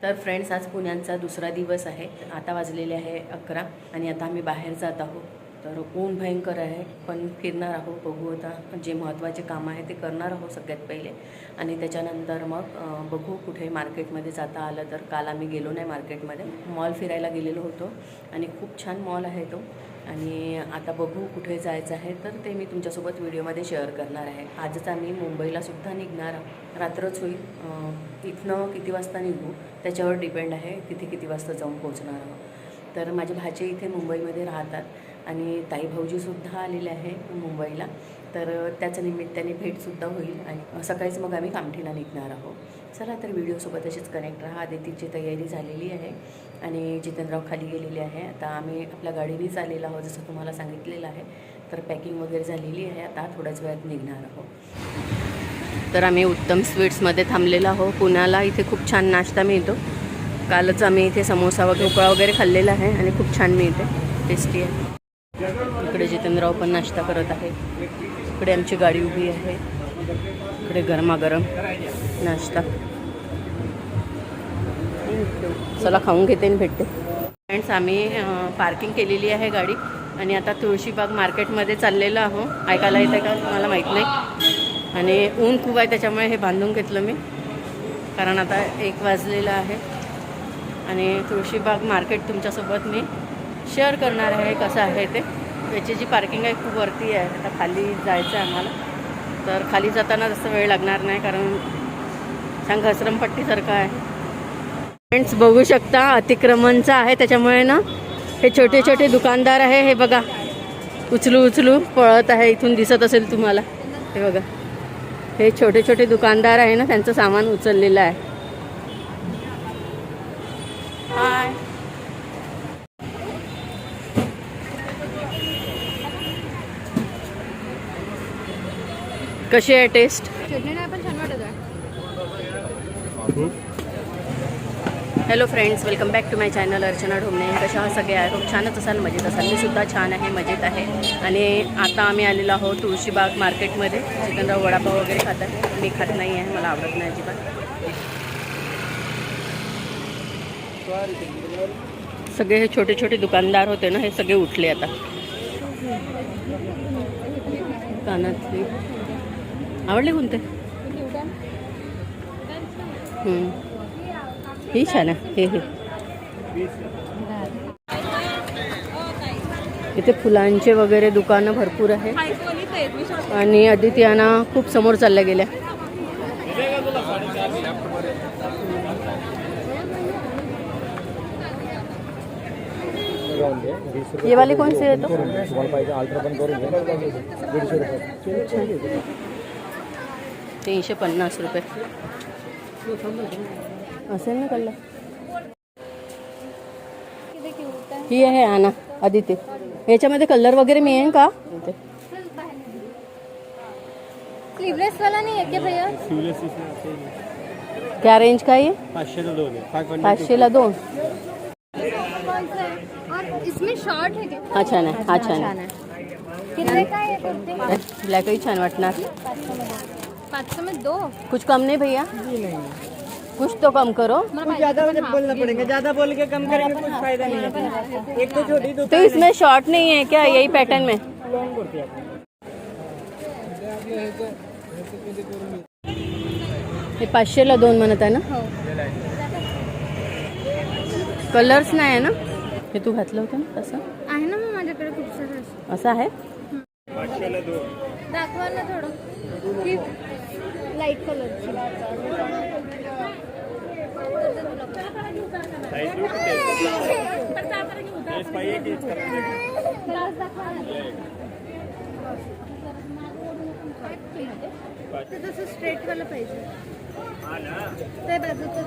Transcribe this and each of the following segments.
तर फ्रेंड्स, आज पुण्याचा दुसरा दिवस आहे. आता वाजलेले आहे 11 आणि आता आम्ही बाहेर जात आहोत. तर ऊन भयंकर आहे, पण फिरणार आहोत. बघू आता जे महत्त्वाचे काम आहे ते करणार आहोत सगळ्यात पहिले, आणि त्याच्यानंतर मग बघू कुठे मार्केटमध्ये जाता आलं तर. काल आम्ही गेलो नाही मार्केटमध्ये, मॉल फिरायला गेलेलो होतो आणि खूप छान मॉल आहे तो. आणि आता बघू कुठे जायचं आहे तर ते मी तुमच्यासोबत व्हिडिओमध्ये शेअर करणार आहे. आजच आम्ही मुंबईलासुद्धा निघणार आहोत. रात्रच होईल. इथनं किती वाजता निघू त्याच्यावर डिपेंड आहे, तिथे किती वाजता जाऊन पोहोचणार आहोत. तर माझे भाचे इथे मुंबईमध्ये राहतात आणि ताई भाऊजीसुद्धा आलेले आहे मुंबईला. तर त्याच्या निमित्ताने भेटसुद्धा होईल आणि सकाळीच मग आम्ही कामठीला निघणार आहोत. चला तर व्हिडिओसोबत अशीच कनेक्ट राहा. आदितीची तयारी झालेली आहे आणि जितेंद्रराव खाली गेलेले आहे. आता आम्ही आपल्या गाडीनेच आलेलो आहोत जसं तुम्हाला सांगितलेलं आहे. तर पॅकिंग वगैरे झालेली आहे. आता थोड्याच वेळात निघणार आहोत. तर आम्ही उत्तम स्वीट्समध्ये थांबलेलो आहोत पुण्याला. इथे खूप छान नाश्ता मिळतो. कालच आम्ही इथे समोसा वगैरे ढोकळा वगैरे खाल्लेला आहे आणि खूप छान मिळते, टेस्टी आहे. इकडे जितेंद्रराव पण नाश्ता करत आहे. इकडे आमची गाडी उभी आहे. इकडे गरमागरम नाश्ता. चला खाऊन घेते आणि भेटते. फ्रेंड्स, आम्ही पार्किंग केलेली आहे गाडी आणि आता तुळशीबाग मार्केटमध्ये चाललेलो आहोत. ऐकायला येतं का मला माहीत नाही. आणि ऊन खूप आहे त्याच्यामुळे हे बांधून घेतलं मी, कारण आता 1 वाजलेलं आहे. आणि तुळशीबाग मार्केट तुमच्यासोबत मी शेअर करणार आहे कसं आहे ते. याची जी पार्किंग आहे खूप वरती आहे. आता खाली जायचं आहे आम्हाला. तर खाली जाताना जास्त वेळ लागणार नाही, कारण छान घसरमपट्टीसारखं आहे. फ्रेंड्स, बघू शकता अतिक्रमणचं आहे त्याच्यामुळे ना हे छोटे छोटे दुकानदार आहे. हे बघा, उचलू पळत आहे. इथून दिसत असेल तुम्हाला. हे बघा, हे छोटे छोटे दुकानदार आहे ना, त्यांचं सामान उचललेलं आहे. हाय, कशी आहे टेस्ट? चटणी नाही पण छान वाटत आहे. Hello friends, welcome back to my channel Archana Dhomne. कशा आहात सगळे? आहे खूप छानच असाल, मजेत असाल. मी सुद्धा छान आहे, मजेत आहे. आणि आता आम्ही आलेलो आहोत तुळशीबाग मार्केटमध्ये. जितेंद्रराव वडापाव वगैरे खात आहे. मी खात नाही आहे, मला आवडत नाही अजिबात. सगळे हे छोटे छोटे दुकानदार होते ना, हे सगळे उठले आता. कानातले आवडले कोणते? ही छान आहे. हे इथे फुलांचे वगैरे दुकानं भरपूर आहे. आणि आदित्याना खूप समोर चालल्या गेल्या. ये वाले कौन से है? तो 350 रुपये असेल ना कल्ला. ही आहे आना आदित्य. याच्यामध्ये कलर वगैरे मिळेल का? स्लीवलेस वाला नहीं है क्या भैया? क्या रेंज का ये? 500ला 2. और इसमें शॉर्ट है क्या? हा छान आहे, हा छान आहे. कितने का है कुर्ते? ब्लॅकही छान वाटणार. 500 में 2. कुछ कम नहीं भैया? कुछ तो कम करो. ज्यादा बोलना पड़ेगा. ज्यादा बोल के कम करेंगे कुछ फायदा नहीं है. एक तो छोटी तो इसमें शॉर्ट नहीं है क्या? यही पैटर्न में हे 500ला 2 म्हणत आहे ना. कलर्स नाही आहे ना. हे तू घातलं होतं ना तसं आहे ना मग माझ्याकडे खूप सारं असं आहे. दाखवा ना थोडं. ही लाईट कलरची. तसं स्ट्रेट वाला पाहिजे. ते बाजूचं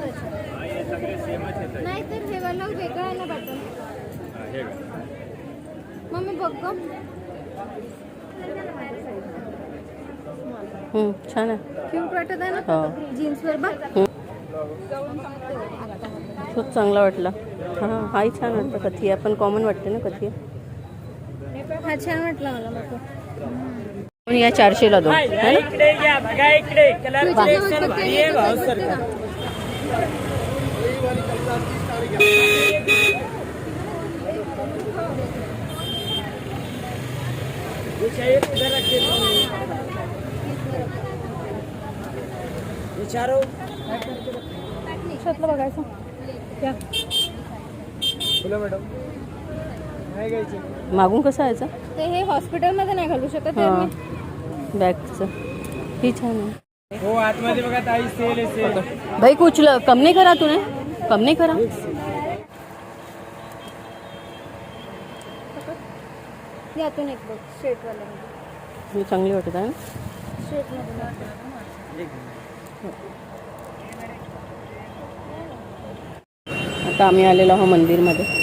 नाही तर हे वाला वेगळं आहे ना बटन. मग मी बघ. छान आहे. क्यूट वाटत आहे ना. हो, जीन्सवर बघ. खूप चांगला वाटला. हां, हाही छान वाटतं. कथिया पण कॉमन वाटते ना कथिया. हा छान वाटला मला. मग पण या 400ला 2 है ना. इकडे घ्या, बघा इकडे कलर भारी आहे. भाव सर ये चाहिए तो इधर रख देता हूँ। ये चारों शर्टला बघायचं क्या बोला मॅडम नाही घ्यायचे. मागून कसं यायचं ते हे हॉस्पिटलमध्ये नाही घालू शकत ते हां मी- बॅगचं ही छान आहे. हो आतमध्ये बघा ताई सेल आहे सेल. भाई कुछ कम नहीं करा तूने कम नहीं करा यातून एक बघ स्ट्रेटवाला ही चांगली वाटत आहे ना. स्ट्रेटमध्ये आता आम्ही आलेलो आहोत मंदिरमध्ये.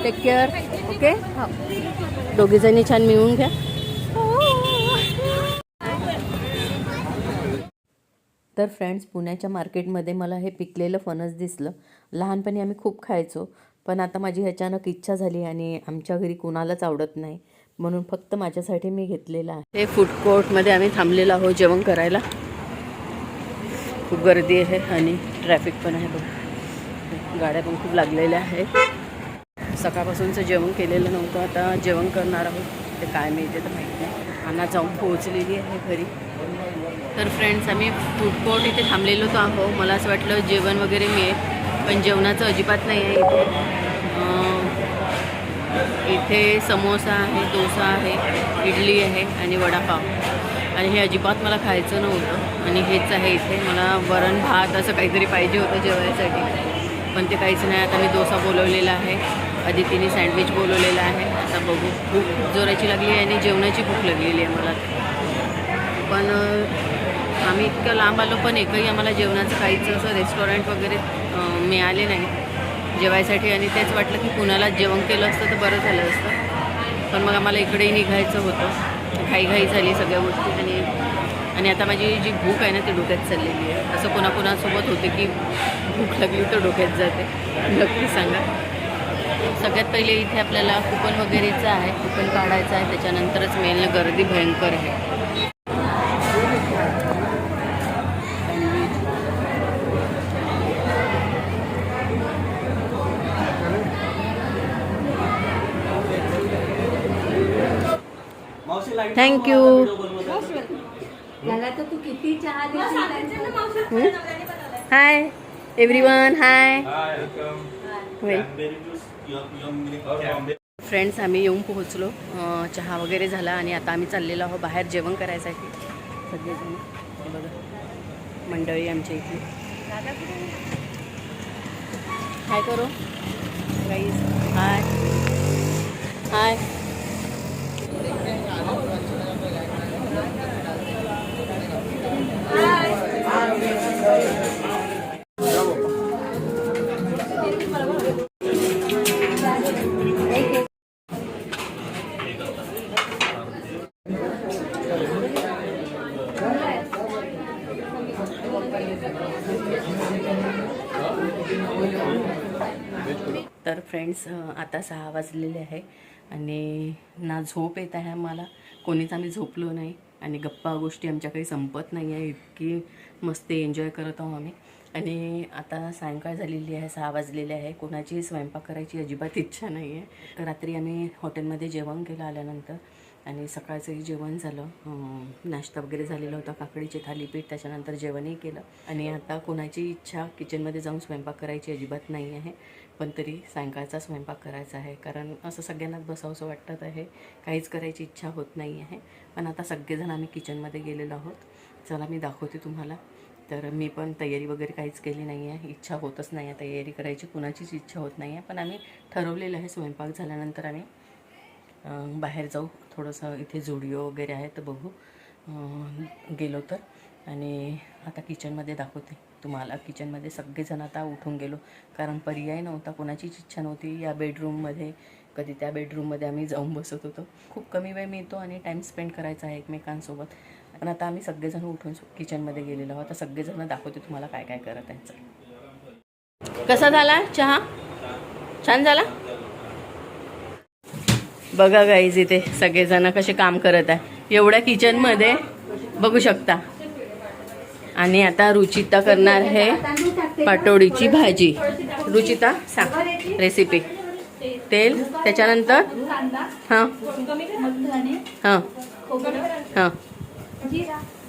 Take care. ओके दोघी जणी छान मिळून घ्या. तर फ्रेंड्स पुण्याच्या मार्केटमध्ये मला हे पिकलेलं फणस दिसलं. लहानपणी आम्ही खूप खायचो पण आता माझी अचानक इच्छा झाली आणि आमच्या घरी कोणालाच आवडत नाही म्हणून फक्त माझ्यासाठी मी घेतलेलं आहे. हे फूड कोर्टमध्ये आम्ही थांबलेलो आहोत जेवण करायला. खूप गर्दी आहे आणि ट्रॅफिक पण आहे बघ. गाड्या पण खूप लागलेल्या आहेत. सकाळपासूनचं जेवण केलेलं नव्हतं आता जेवण करणार आहोत. ते काय मिळते तर माहीत नाही. अन्ना जाऊन पोहोचलेली आहे घरी. तर फ्रेंड्स आम्ही फूड कोर्ट इथे थांबलेलो तर आहो. मला असं वाटलं जेवण वगैरे मिळेल पण जेवणाचं अजिबात नाही आहे इथे समोसा आहे, डोसा आहे, इडली आहे आणि वडापाव आणि हे अजिबात मला खायचं नव्हतं आणि हेच आहे इथे. मला वरण भात असं काहीतरी पाहिजे होतं जेवायसाठी पण ते काहीच नाही. आता मी डोसा बोलवलेला आहे, अदितीने सँडविच बोलवलेला आहे. आता बघू. भूक जोराची लागली आहे आणि जेवणाची भूक लागलेली आहे मला. पण आम्ही इतकं लांब आलो पण एकही आम्हाला जेवणाचं काहीच असं रेस्टॉरंट वगैरे मिळाले नाही जेवायसाठी आणि तेच वाटलं की पुण्याला जेवण केलं असतं तर बरं झालं असतं. पण मग आम्हाला इकडेही निघायचं होतं. घाईघाई झाली सगळ्या गोष्टी आणि आता माझी जी भूक आहे ना ती डोक्यात चाललेली आहे. असं कोणाकोणासोबत होते की भूक लागली तर डोक्यात जाते. नक्की सांगा. सगळ्यात पहिले इथे आपल्याला कुपन वगैरेचं आहे. कुपन काढायचं आहे त्याच्यानंतरच मेन गर्दी भयंकर आहे. Thank you. Hi everyone. Hi friends आम्ही येऊन पोहोचलो. चहा वगैरे झाला आणि आता आम्ही चाललेलो आहोत बाहेर जेवण करायसाठी. सगळेजण हे बघा मंडळी आमच्या इथली. हाय करो गाईज. हाय हाय. तर फ्रेंड्स आता 6 वाजलेले आहे आणि ना झोप येत आहे आम्हाला. कोणीच आम्ही झोपलो नाही आणि गप्पा गोष्टी आमच्या काही संपत नाही आहे. इतकी मस्त एन्जॉय करत आहोत आम्ही. आणि आता सायंकाळ झालेली आहे, 6 वाजलेले आहे. कोणाची स्वयंपाक करायची अजिबात इच्छा नाही आहे. रात्री आम्ही हॉटेलमध्ये जेवण केलं आल्यानंतर आणि सकाळचंही जेवण झालं. नाश्ता वगैरे झालेला होता, काकडीचे थालीपीठ. त्याच्यानंतर जेवणही केलं आणि आता कोणाची इच्छा किचनमध्ये जाऊन स्वयंपाक करायची अजिबात नाही आहे. पण तरी सायंकाळचा स्वयंपाक करायचा आहे कारण असं सगळ्यांनाच बसावंसं वाटत आहे. काहीच करायची इच्छा होत नाही आहे. पण आता सगळेजण आम्ही किचनमध्ये गेलेलो आहोत. चला मी दाखवते तुम्हाला. तर मी पण तयारी वगैरे काहीच केली नाही आहे. इच्छा होतच नाही आहे तयारी करायची, कुणाचीच इच्छा होत नाही आहे. पण आम्ही ठरवलेलं आहे स्वयंपाक झाल्यानंतर आम्ही बाहेर जाऊ. थोडंसं इथे झुडिओ वगैरे आहे तर बघू गेलो तर. आणि आता किचनमध्ये दाखवते तुम्हाला. किचनमध्ये सगळेजण आता उठून गेलो कारण पर्याय नव्हता, कोणाचीच इच्छा नव्हती. या बेडरूममध्ये कधी त्या बेडरूममध्ये आम्ही जाऊन बसत होतो. खूप कमी वेळ मिळतो आणि टाईम स्पेंड करायचा आहे एकमेकांसोबत पण आता आम्ही सगळेजण उठून किचनमध्ये गेलेलो आहोत. आता सगळेजण दाखवते तुम्हाला काय काय करत आहे. कसा झाला चहा? छान झाला. बघा गाईज इथे सगळेजण कसे काम करत आहे एवढ्या किचनमध्ये, बघू शकता. आणि आता रुचिता करणार आहे पाटोळीची भाजी. रुचिता सांग रेसिपी. तेल, त्याच्यानंतर हां हां हां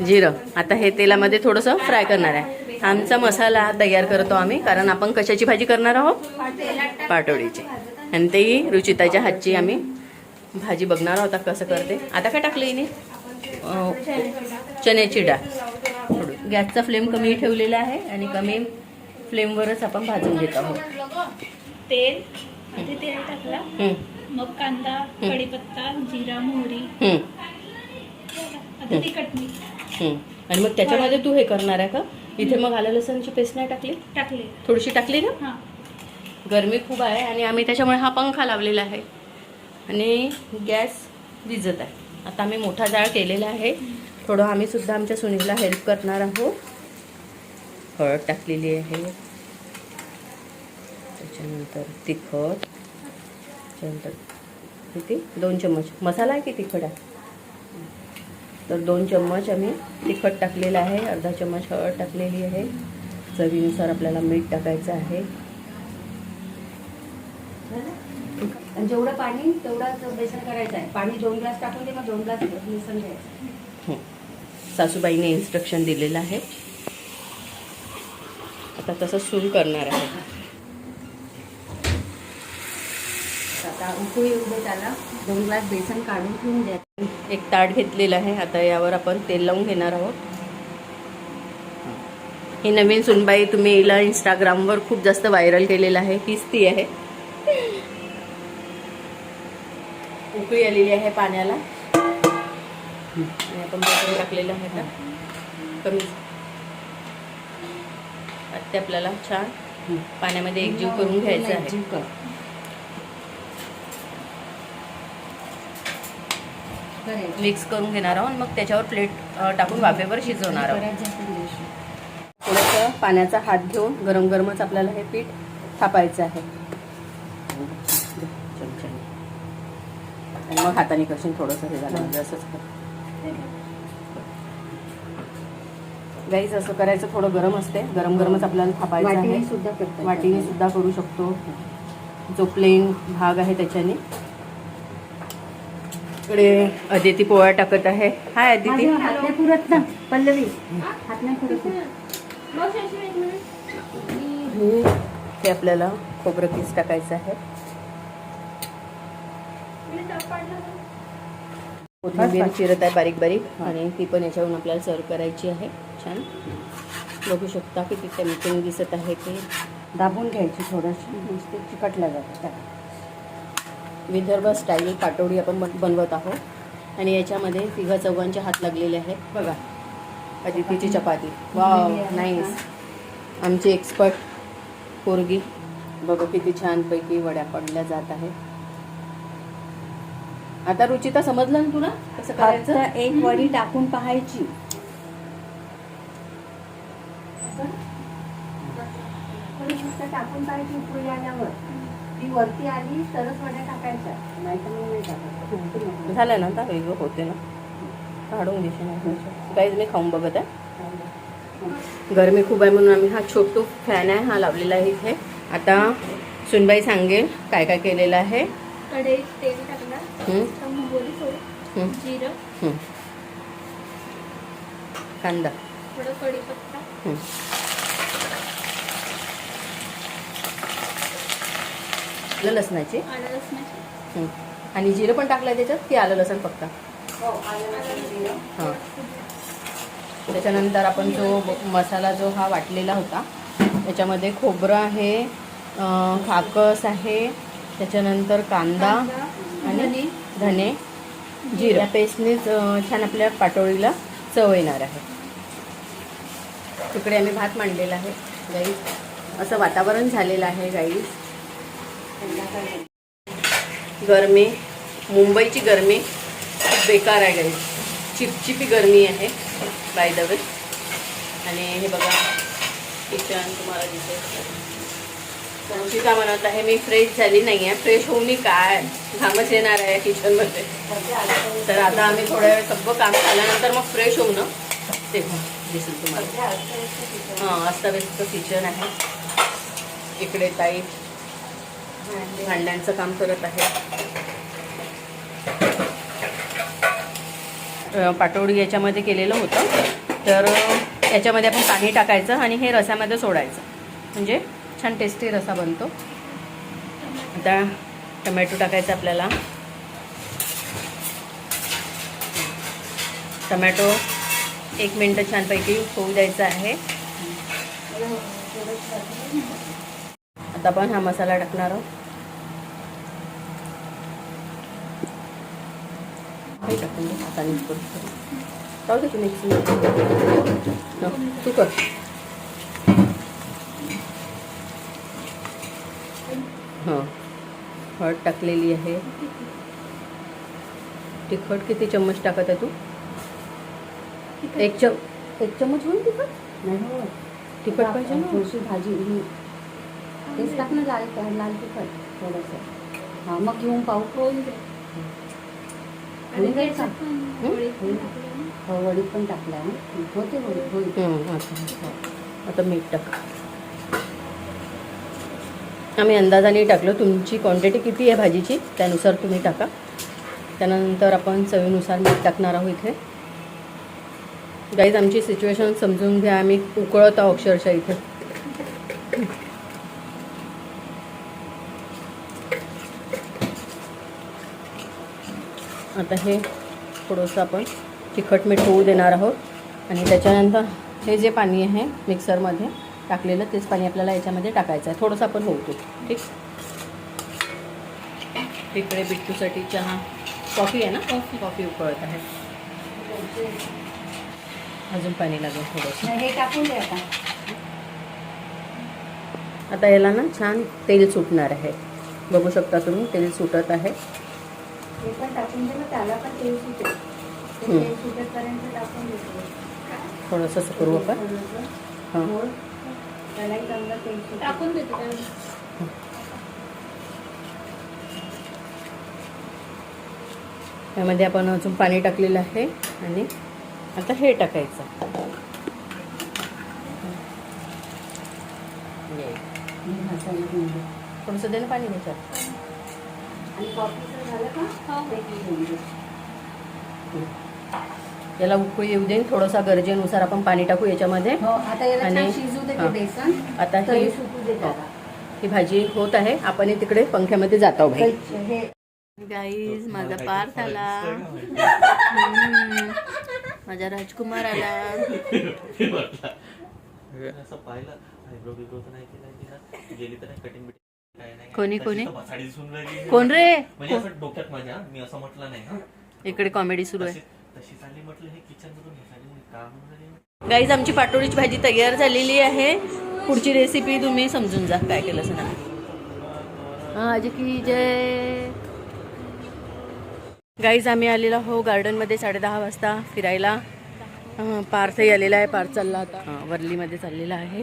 जिरं. आता हे तेलामध्ये थोडंसं फ्राय करणार आहे. आमचा मसाला तयार करतो आम्ही, कारण आपण कशाची भाजी करणार आहोत? पाटोळीची. आणि तेही रुचिताच्या हातची आम्ही भाजी बघणार आहोत कसं करते. आता काय टाकलं हिने? चण्याची डाळ. गॅसचा फ्लेम कमी ठेवलेला आहे आणि कमी फ्लेमवरच आपण भाजून घेत आहोत. तेल टाकला, मग कांदा, कढीपत्ता, जिरा, मोहरी, आता तिखट मीठ. आणि मग त्याच्यामध्ये तू हे करणार आहे का? इथे मग आलं लसणची पेस्ट नाही टाकली? थोडीशी टाकली ना. गरमी खूप आहे आणि आम्ही त्याच्यामुळे हा पंखा लावलेला आहे आणि गॅस विझत आहे. आता आम्ही मोठा जाळ केलेला आहे. थोडं आम्ही सुद्धा आमच्या सुनीला हेल्प करणार आहोत. हळद टाकलेली आहे, त्याच्यानंतर तिखट, त्याच्यानंतर किती 2 चम्मच मसाला आहे की तिखट आहे, तर 2 चम्मच आम्ही तिखट टाकलेलं आहे. अर्धा चम्मच हळद टाकलेली आहे. चवीनुसार आपल्याला मीठ टाकायचं आहे. आणि जेवढं पाणी तेवढं बेसन करायचं आहे. पाणी 2 ग्लास टाकून दे, मग 2 ग्लास बेसन घ्यायचं. सासूबाईने इन्स्ट्रक्शन दिलेलं आहे. आता तसं सुरू करणार आहे. आता उकळी येऊ दे त्याला. 2 ग्लास बेसन काढून ठेवून द्या. एक ताट घेतलेलं आहे. आता यावर आपण तेल लावून घेणार आहोत. ही नवीन सुनबाई, तुम्ही हिला इंस्टाग्रामवर खूप जास्त व्हायरल केलेलं आहे. हीच ती आहे. उकळी आलेली आहे पाण्याला आणि आपण बेसन टाकलेलं आहे का कमी. ते आपल्याला छान पाण्यामध्ये एकजीव करून घ्यायचं आहे. मिक्स करून घेणार आहोत. मग त्याच्यावर प्लेट टाकून वाफेवर शिजवणार आहोत. थोडंसं पाण्याचा हात घेऊन गरम गरमच आपल्याला हे पीठ थापायचं आहे. आणि मग हाताने कशी थोडंसं हे झालं म्हणजे असंच गाईज असं करायचं. थोडं गरम असते, गरम गरमच आपल्याला थापायचं आहे. वाटीने सुद्धा करू शकतो. जो प्लेन भाग आहे त्याच्याने. इकडे अदिती पोळ्या टाकत आहे. हाय अदिती. हात नाही पुरत ना पल्लवी, हात नाही पुरत. हे आपल्याला खोबरं किस टाकायचं आहे. कोथिंबीर चिरत आहे बारीक बारीक आणि ती पण याच्यावरून आपल्याला सर्व करायची आहे. छान बघू शकता किती टेम्पटिंग दिसत आहे. ते दाबून घ्यायची थोडीशी, नुसते चिकटल्या जातात. विदर्भ स्टाईल पाटोळी आपण बनवत आहोत आणि याच्यामध्ये 3-4 हात लागलेले आहेत. बघा अदितीची चपाती. Wow nice. आमची एक्सपर्ट पोरगी बघा किती छानपैकी वड्या पडल्या जात आहे. आता रुचिता समजलं ना तुला कसं करायचं? एक वडी टाकून पाहायची. टाकून पाहायची उकळी आल्यावर. ती वरती आली तरच वड्या टाकायच्या, नाही तर मग नाही टाकायचं. झालं ना आता वेगळं होते ना, काढून देशील काहीच नाही. खाऊन बघत आहे. गरमी खूप आहे म्हणून आम्ही हा छोटू फॅन आहे हा लावलेला आहे इथे. आता सुनबाई सांगेल काय काय केलेलं आहे. कढईत तेल टाकला, मोहरी थोडी, जिरं, कांदा, थोडं कढीपत्ता, लसणाची आलं लसणाची, आणि जिरं पण टाकलं त्याच्यात की आलं लसण फक्त? हां. त्याच्यानंतर आपण जो मसाला जो हा वाटलेला होता त्याच्यामध्ये खोबरं आहे, खाकस आहे, त्याच्यानंतर कांदा आणि धने, जिरं या पेस्टनेच छान आपल्या पाटोळीला चव येणार आहे. तिकडे आम्ही भात मांडलेला आहे गाईज. असं वातावरण झालेलं आहे गाईज. गरमी, मुंबईची गरमी खूप बेकार आहे गाईज. चिपचिपी गरमी आहे बाय द वे. आणि हे बघा किचन तुम्हाला दिसेल. तुमची का म्हणत आहे मी फ्रेश झाली नाही आहे. फ्रेश होऊन मी काय घामच येणार आहे किचनमध्ये. तर आता आम्ही थोड्या वेळ सगळं काम झाल्यानंतर मग फ्रेश होऊ ना तेव्हा दिसेल तुम्हाला. हां अस्ताव्यस्त किचन आहे. इकडे ताई भांड्यांचं काम करत आहे. पाटोडी याच्यामध्ये केलेलं होतं. तर याच्यामध्ये आपण पाणी टाकायचं आणि हे रसामध्ये सोडायचं म्हणजे छान टेस्टी रसा बनतो. आता टमॅटो टाकायचा आपल्याला. टमॅटो 1 मिनटं छानपैकी होऊ द्यायचं आहे. आता आपण हा मसाला टाकणार आहोत. हे टाकून दे हातानेच करू. जाऊ दे तुम्ही तू कर. हां हळद टाकलेली आहे. तिखट किती चम्मच टाकत आहे तू? 1 चम्मच होईल तिखट? नाही हो तिखट पाहिजे ना. थोडीशी भाजी ही तेच टाक ना लाल तिखट थोडंसं. हां मग घेऊन पाहू. वडीत पण टाकला होते होईल. आता मीठ टाक. आम्ही अंदाजाने टाकलं. तुमची क्वांटिटी किती आहे भाजीची त्यानुसार तुम्ही टाका. त्यानंतर आपण चवीनुसार मीठ टाकणार आहोत. इथे गाईज आमची सिच्युएशन समजून घ्या. आम्ही उकळत आहोत अक्षरशः इथे. आता हे थोडंसं आपण तिखट मीठ होऊ देणार आहोत. आणि त्याच्यानंतर हे जे पाणी आहे मिक्सरमध्ये टाकलेलं तेच पाणी आपल्याला याच्यामध्ये टाकायचं आहे. थोडंसं आपण होतो ठीक. इकडे बिट्टूसाठी चहा कॉफी आहे ना. कॉफी उकळत आहे. अजून पाणी लागेल थोडंसं. हे टाकून दे आता. आता याला ना छान तेल सुटणार आहे. बघू शकता तुम्ही तेल सुटत आहे. हे पण टाकून दे. त्याला पण तेल सुटेल. तेल सुटेपर्यंत टाकून देतो. थोडंसं असं करू आपण. हां त्यालाही चांगलं तेल टाकून देतो. यामध्ये आपण अजून पाणी टाकलेलं आहे. आणि आता हे टाकायचं. थोडंसं दे ना पाणी त्याच्यात. आणि कॉफीचं झालं का? याला उकळी येऊ दे. थोडंसं गरजेनुसार आपण पाणी टाकू याच्यामध्ये. आता याला आणि छान शिजू दे ते बेसन. आता तरी ही सुकू दे त्याला. ही भाजी होत आहे. आपण तिकडे पंख्यामध्ये जात आहोत भाई. हे गाईज माझा पार्थ आला. माझा राजकुमार आला. असं पाहिलं आयब्रो बिब्रो तर नाही केला गेली तर नाही कटिंग बिटिंग कोणी कोणी साडी दिसून राहिली. कोण रे? म्हणजे असं डोक्यात माझ्या मी असं म्हटलं नाही ना. इकडे कॉमेडी सुरू आहे. तशी चालली म्हटलं हे किचन मधून हे साडी का म्हणून राहिली. गाईज आमची पाटोळीची भाजी तयार झालेली आहे. पुढची रेसिपी तुम्ही समजून जा काय केलं असं ना. आज की जय. गाईज आम्ही आलेलो हो गार्डनमध्ये 10:30 वाजता फिरायला. पार्थही आलेला आहे. पार्थ चालला आता वर्लीमध्ये चाललेला आहे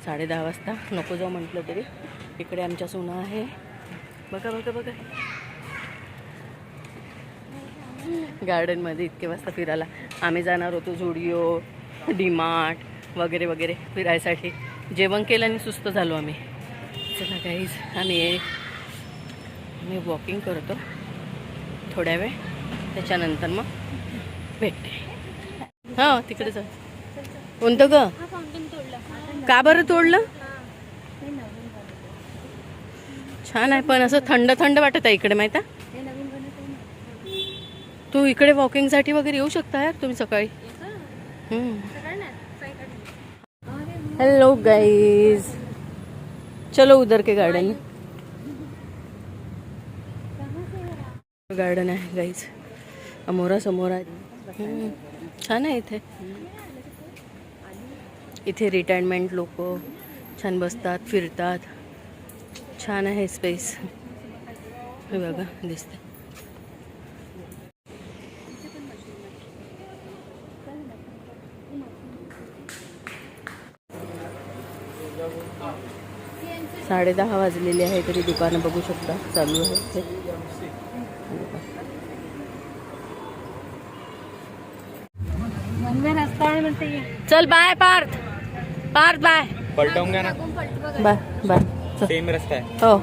10:30 वाजता. नको जाऊ म्हटलं तरी. इकडे आमच्या सोना आहे. बघा बघा बघा गार्डनमध्ये इतके वाजता फिरायला. आम्ही जाणार होतो झुडिओ डीमार्ट वगैरे वगैरे फिरायसाठी. जेवण केलं आणि सुस्त झालो आम्ही. चला गाईज आम्ही वॉकिंग करतो थोड्या वेळ. त्याच्यानंतर मग भेटते. हां तिकडे जा. कोणतं ग? का बरं तोडलं? छान आहे पण असं थंड थंड वाटत आहे इकडे माहिती आहे. तू इकडे वॉकिंगसाठी वगैरे येऊ शकता यार तुम्ही सकाळी. हेलो गाइस चलो उधर के गार्डन में. गार्डन आहे गाईज. अमोरा समोर आहे. छान आहे इथे. इथे रिटायरमेंट लोक छान बसतात फिरतात. छान आहे स्पेस. हे बघा दिसते. 10:30 वाजलेले आहे तरी दुकानं बघू शकता चालू आहे ते. वन रस्ता आहे म्हणते ये. चल बाय पार्थ, पार्थ बाय पलटवूंगा ना, मागून पलटी बघा. बाय बाय चल. सेम रास्ता है. हो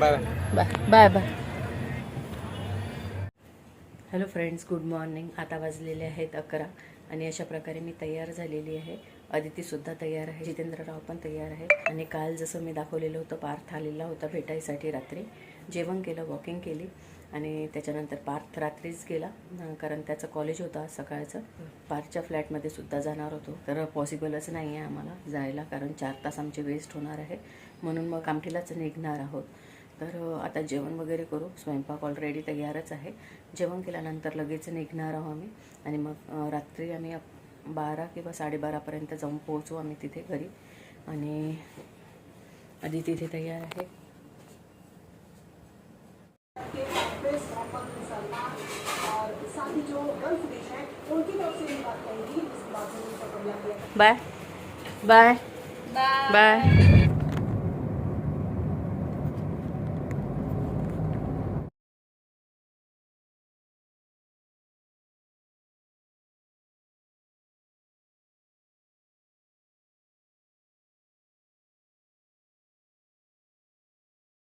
bye bye. Bye bye bye. Hello friends, good morning. आता वाजलेले आहेत 11 आणि अशा प्रकारे मी तयार झालेली आहे. अदितीसुद्धा तयार आहे, जितेंद्रराव पण तयार आहे. आणि काल जसं मी दाखवलेलं होतं, पार्थ आलेला होता भेटायसाठी. रात्री जेवण केलं, वॉकिंग केली आणि त्याच्यानंतर पार्थ रात्रीच गेला कारण त्याचं कॉलेज होतं आज सकाळचं. पार्थच्या फ्लॅटमध्ये सुद्धा जाणार होतो तर पॉसिबलच नाही आहे आम्हाला जायला कारण 4 तास आमचे वेस्ट होणार आहे. म्हणून मग कामठीलाच निघणार आहोत. तर आता जेवण वगैरे करू. स्वयंपाक ऑलरेडी तयारच आहे. जेवण केल्यानंतर लगेच निघणार आहोत आम्ही आणि मग रात्री आम्ही 12 किंवा 12:30पर्यंत जाऊन पोहोचू आम्ही तिथे घरी. आणि आधी तिथे तयार आहे. Bye bye bye.